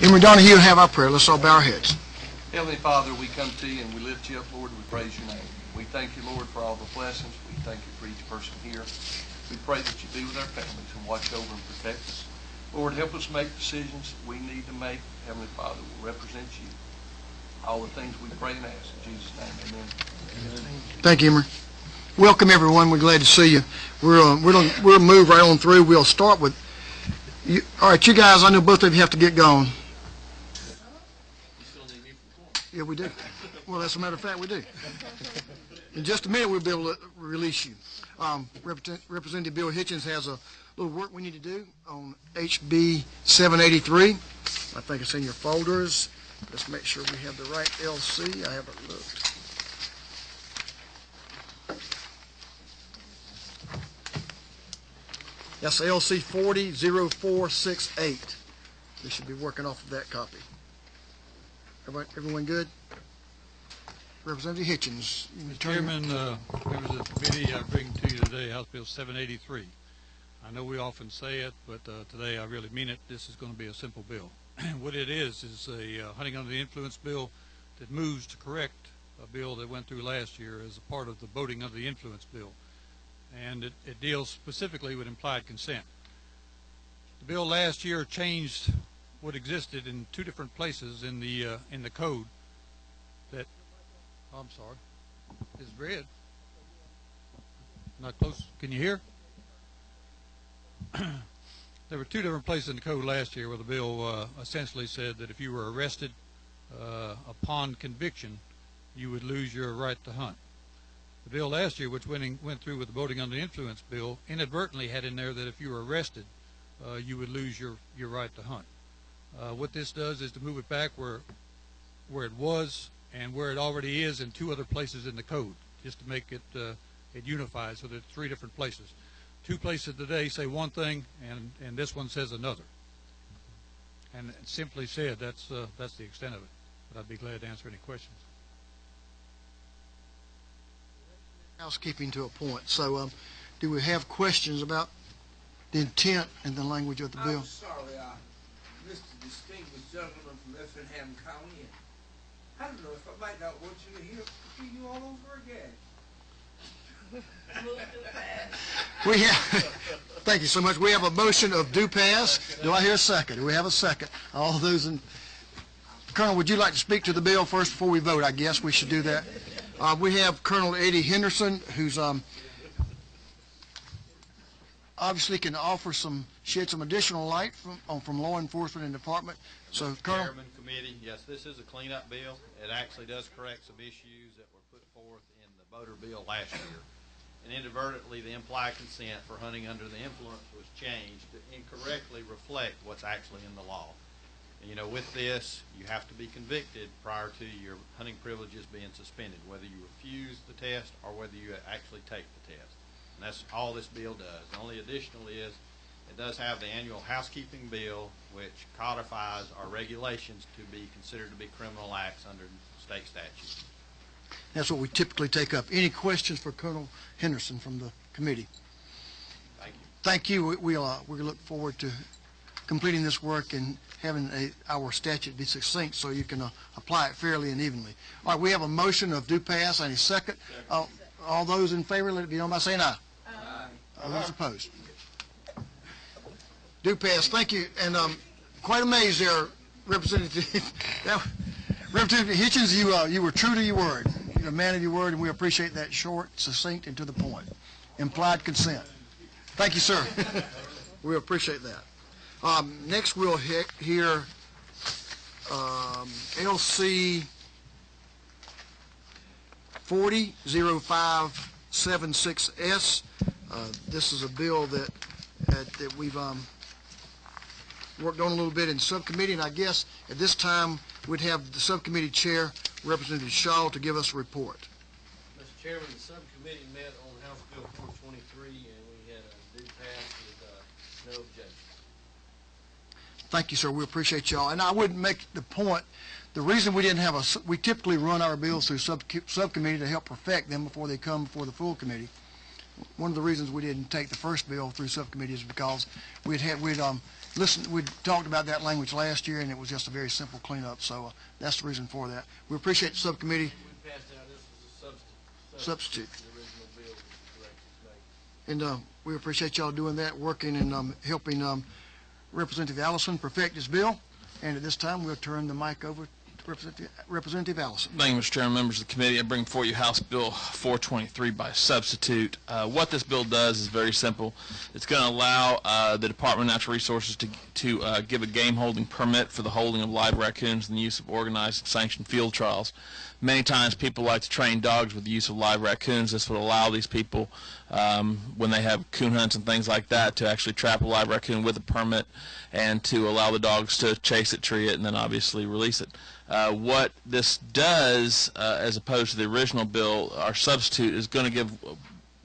Emery Donahue, have our prayer. Let's all bow our heads. Heavenly Father, we come to you and we lift you up, Lord, and we praise your name. We thank you, Lord, for all the blessings. We thank you for each person here. We pray that you be with our families and watch over and protect us. Lord, help us make decisions that we need to make. Heavenly Father, will represent you. All the things we pray and ask in Jesus' name, amen. Thank you, Emery. Welcome, everyone. We're glad to see you. We'll move right on through. We'll start with you. All right, you guys, I know both of you have to get going. Yeah, we do. Well, as a matter of fact, we do. In just a minute, we'll be able to release you. Representative Bill Hitchens has a little work we need to do on HB 783. I think it's in your folders. Let's make sure we have the right LC. I haven't looked. That's LC 400468. We should be working off of that copy. Everyone good? Representative Hitchens. Mr. Chairman, members of the committee, I bring to you today House Bill 783. I know we often say it, but today I really mean it. This is going to be a simple bill. What it is a hunting under the influence bill that moves to correct a bill that went through last year as a part of the voting under the influence bill. And it deals specifically with implied consent. The bill last year changed what existed in two different places in the code. That, oh, I'm sorry, is red. Not close. Can you hear? There were two different places in the code last year where the bill essentially said that if you were arrested upon conviction, you would lose your right to hunt. The bill last year, which went through with the voting under the influence bill, inadvertently had in there that if you were arrested, you would lose your right to hunt. What this does is to move it back where it was and where it already is in two other places in the code, just to make it unified, so there's three different places. Two places today say one thing, and this one says another. And simply said, that's the extent of it. But I'd be glad to answer any questions. Housekeeping to a point. So, do we have questions about the intent and the language of the bill? I'm sorry, Mr. Distinguished Gentleman from Effingham County. I don't know if I might not want you to hear you all over again. We have, thank you so much. We have a motion of due pass. Do I hear a second? Do we have a second? All those in. Colonel, would you like to speak to the bill first before we vote? I guess we should do that. We have Colonel Eddie Henderson, who's obviously can shed some additional light from law enforcement and department. So, Colonel. Chairman, committee, yes, this is a cleanup bill. It actually does correct some issues that were put forth in the voter bill last year. And inadvertently, the implied consent for hunting under the influence was changed to incorrectly reflect what's actually in the law. And, you know, with this, you have to be convicted prior to your hunting privileges being suspended, whether you refuse the test or whether you actually take the test. And that's all this bill does. The only additional is it does have the annual housekeeping bill, which codifies our regulations to be considered to be criminal acts under state statute. That's what we typically take up. Any questions for Colonel Henderson from the committee? Thank you. Thank you. We look forward to completing this work and having our statute be succinct so you can apply it fairly and evenly. All right, we have a motion of due pass. Any second? All those in favor, let it be known by saying aye. Aye. All those opposed? Due pass. Thank you. And quite amazed there, Representative. Representative Hitchens, you were true to your word. You're a man of your word, and we appreciate that short, succinct, and to the point. Implied consent. Thank you, sir. We appreciate that. Next, we'll hear LC 400576S. This is a bill that we've worked on a little bit in subcommittee, and I guess at this time we'd have the subcommittee chair, Representative Shaw, to give us a report. Mr. Chairman, the subcommittee met on House Bill 423, and we had a due pass with no objection. Thank you, sir. We appreciate y'all. And I would make the point, the reason we didn't have we typically run our bills through subcommittee to help perfect them before they come before the full committee. one of the reasons we didn't take the first bill through subcommittee is because we'd talked about that language last year, and it was just a very simple cleanup. So that's the reason for that. We appreciate the subcommittee. We passed out this was a Substitute. The original bill with corrections made. And we appreciate y'all doing that, working and helping Representative Allison perfect his bill. And at this time, we'll turn the mic over to Representative Allison. Thank you, Mr. Chairman, members of the committee. I bring before you House Bill 423 by substitute. What this bill does is very simple. It's going to allow the Department of Natural Resources to give a game holding permit for the holding of live raccoons and the use of organized and sanctioned field trials. Many times people like to train dogs with the use of live raccoons. This would allow these people, when they have coon hunts and things like that, to actually trap a live raccoon with a permit and to allow the dogs to chase it, tree it, and then obviously release it. What this does, as opposed to the original bill, our substitute is going to give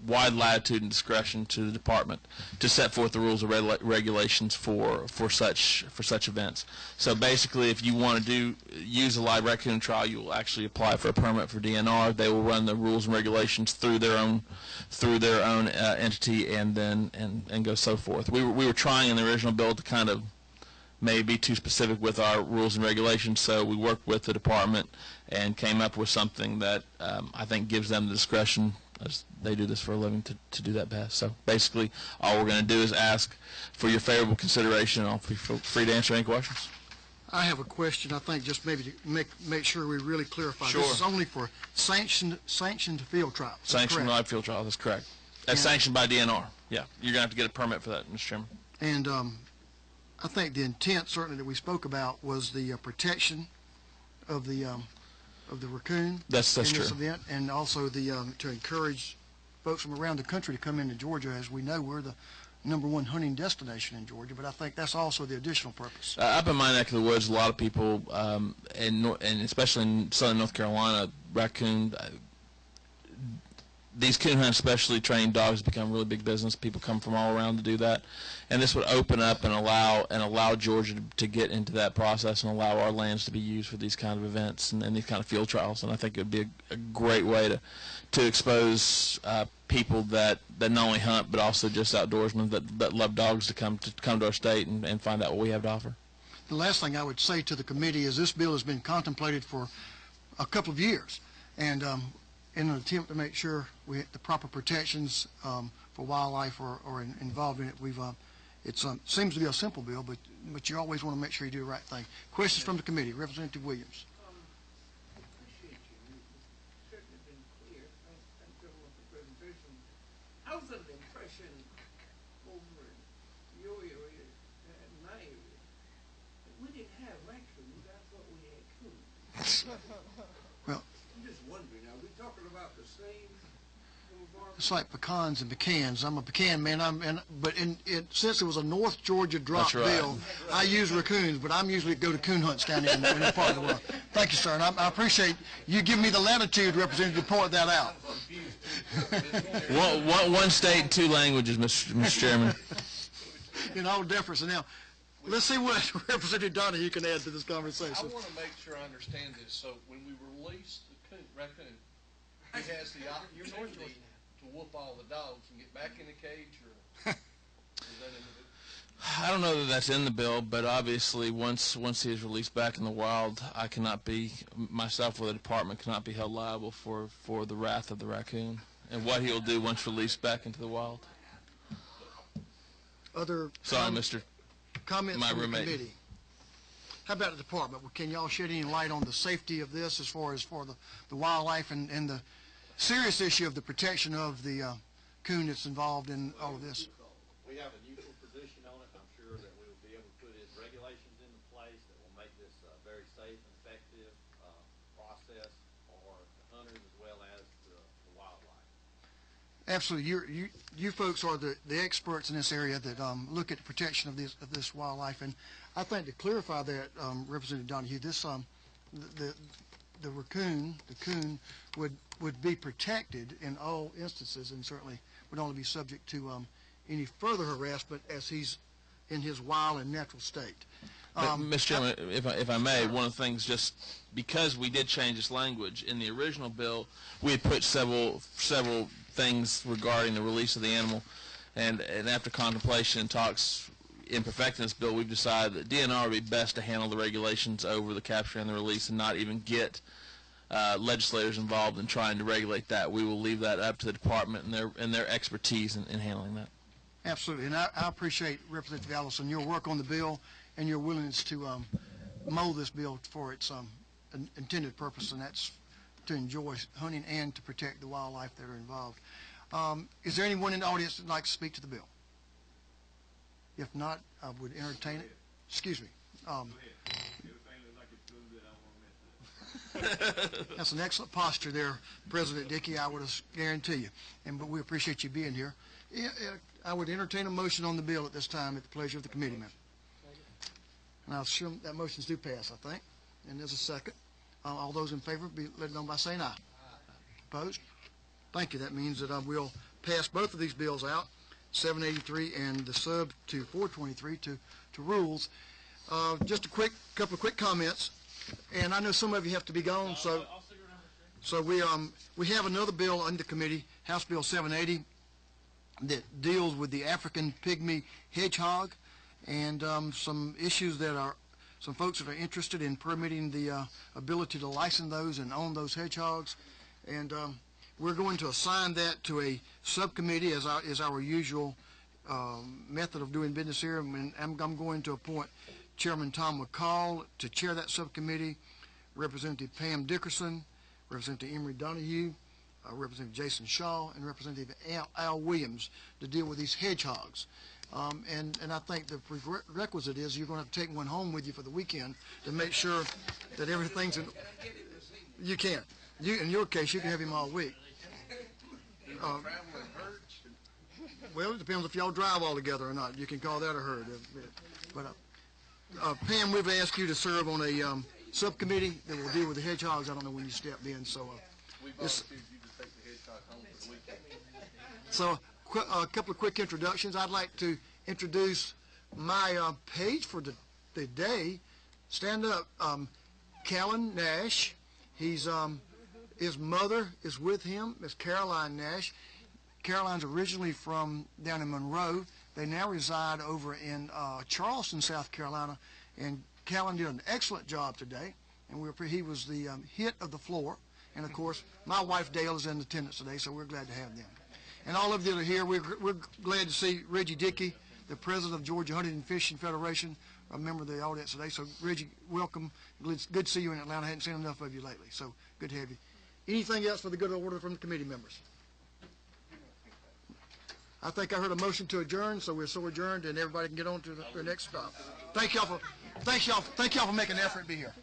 wide latitude and discretion to the department to set forth the rules and regulations for such events. So basically, if you want to use a live raccoon trial, you will actually apply for a permit for DNR. They will run the rules and regulations through their own entity, and then and go so forth. We were trying in the original bill to kind of maybe be too specific with our rules and regulations, so we worked with the department and came up with something that I think gives them the discretion, as they do this for a living, to do that best. So basically, all we're going to do is ask for your favorable consideration, and I'll be free to answer any questions. I have a question, I think, just maybe to make sure we really clarify. Sure. This is only for sanctioned field trials. Sanctioned live field trials, that's correct. That's sanctioned by DNR. Yeah, you're going to have to get a permit for that, Mr. Chairman. And I think the intent, certainly, that we spoke about was the protection of the raccoon. That's in true. This event, and also to encourage folks from around the country to come into Georgia. As we know, we're the #1 hunting destination in Georgia, but I think that's also the additional purpose. Up in my neck of the woods, a lot of people, and especially in southern North Carolina, raccoon. These coon hunts, especially trained dogs, become really big business. People come from all around to do that, and this would open up and allow Georgia to get into that process and allow our lands to be used for these kind of events and these kind of field trials. And I think it would be a great way to expose people that not only hunt but also just outdoorsmen that love dogs to come to our state and find out what we have to offer. The last thing I would say to the committee is this bill has been contemplated for a couple of years, and in an attempt to make sure we have the proper protections for wildlife are involved in it, it seems to be a simple bill, but you always want to make sure you do the right thing. Questions from the committee, Representative Williams. I appreciate you. You've certainly been clear. Thank you for the presentation. I was under the impression over in your area and my area that we didn't have raccoons. I thought we had coons. Well, I'm just wondering, are we talking about the same environment? it's like pecans and pecans. I'm a pecan man. But since it was a North Georgia drop That's right. bill, I use raccoons, but I'm usually go to coon hunts down there in that part of the world. Thank you, sir, and I appreciate you giving me the latitude, Representative, to point that out. One state, 2 languages, Mr. Chairman. In all deference. And now, let's see what Representative Donahue can add to this conversation. I want to make sure I understand this. So when we release the raccoon, he has the opportunity to whoop all the dogs and get back in the cage, or is that in the bill? I don't know that that's in the bill, but obviously once he is released back in the wild, I cannot be, myself or the department cannot be held liable for the wrath of the raccoon and what he'll do once released back into the wild. Other Sorry, Mr. comments my from the roommate. committee? How about the department? Can y'all shed any light on the safety of this as far as for the wildlife and the serious issue of the protection of the coon that's involved in all of this? We have a neutral position on it. I'm sure that we will be able to put in regulations into place that will make this a very safe and effective process for the hunters as well as the wildlife. Absolutely. You folks are the experts in this area that look at the protection of this wildlife, and I think to clarify that, Representative Donahue, this the coon would be protected in all instances, and certainly would only be subject to any further harassment as he's in his wild and natural state. Mr. Chairman, if I may, one of the things, just because we did change this language in the original bill, we had put several things regarding the release of the animal. And after contemplation and talks in perfecting this bill, we've decided that DNR would be best to handle the regulations over the capture and the release and not even get legislators involved in trying to regulate that. We will leave that up to the department and their expertise in handling that. Absolutely, and I appreciate, Representative Allison, your work on the bill and your willingness to mold this bill for its intended purpose, and that's to enjoy hunting and to protect the wildlife that are involved. Is there anyone in the audience that would like to speak to the bill? If not, I would entertain it. Excuse me. That's an excellent posture there, President Dickey, I would guarantee you. But we appreciate you being here. I would entertain a motion on the bill at this time at the pleasure of the committee member. And I'll assume that motions do pass, I think. And there's a second. All those in favor, be let it known by saying aye. Opposed? Thank you. That means that we'll pass both of these bills out, 783 and the sub to 423 to rules. Just a couple of quick comments. And I know some of you have to be gone, so we have another bill under committee, House Bill 780, that deals with the African pygmy hedgehog, and some issues that are some folks that are interested in permitting the ability to license those and own those hedgehogs, and we're going to assign that to a subcommittee as our usual method of doing business here. And I'm going to appoint Chairman Tom McCall to chair that subcommittee, Representative Pam Dickerson, Representative Emery Donahue, Representative Jason Shaw, and Representative Al Williams to deal with these hedgehogs. And I think the prerequisite is you're going to have to take one home with you for the weekend to make sure that everything's in. You can. In your case, you can have him all week. Well, it depends if y'all drive all together or not. You can call that a herd. But Pam, we've asked you to serve on a subcommittee that will deal with the hedgehogs. I don't know when you stepped in, so We volunteered you to take the hedgehog home for the weekend. So a couple of quick introductions. I'd like to introduce my page for the day. Stand up, Callan Nash. He's his mother is with him, Miss Caroline Nash. Caroline's originally from down in Monroe. They now reside over in Charleston, South Carolina, and Callan did an excellent job today, and he was the hit of the floor. And, of course, my wife, Dale, is in attendance today, so we're glad to have them. And all of you that are here, we're glad to see Reggie Dickey, the president of Georgia Hunting and Fishing Federation, a member of the audience today. So, Reggie, welcome. It's good to see you in Atlanta. I hadn't seen enough of you lately, so good to have you. Anything else for the good order from the committee members? I think I heard a motion to adjourn, so we're so adjourned, and everybody can get on to the next stop. Thank y'all for making an effort to be here.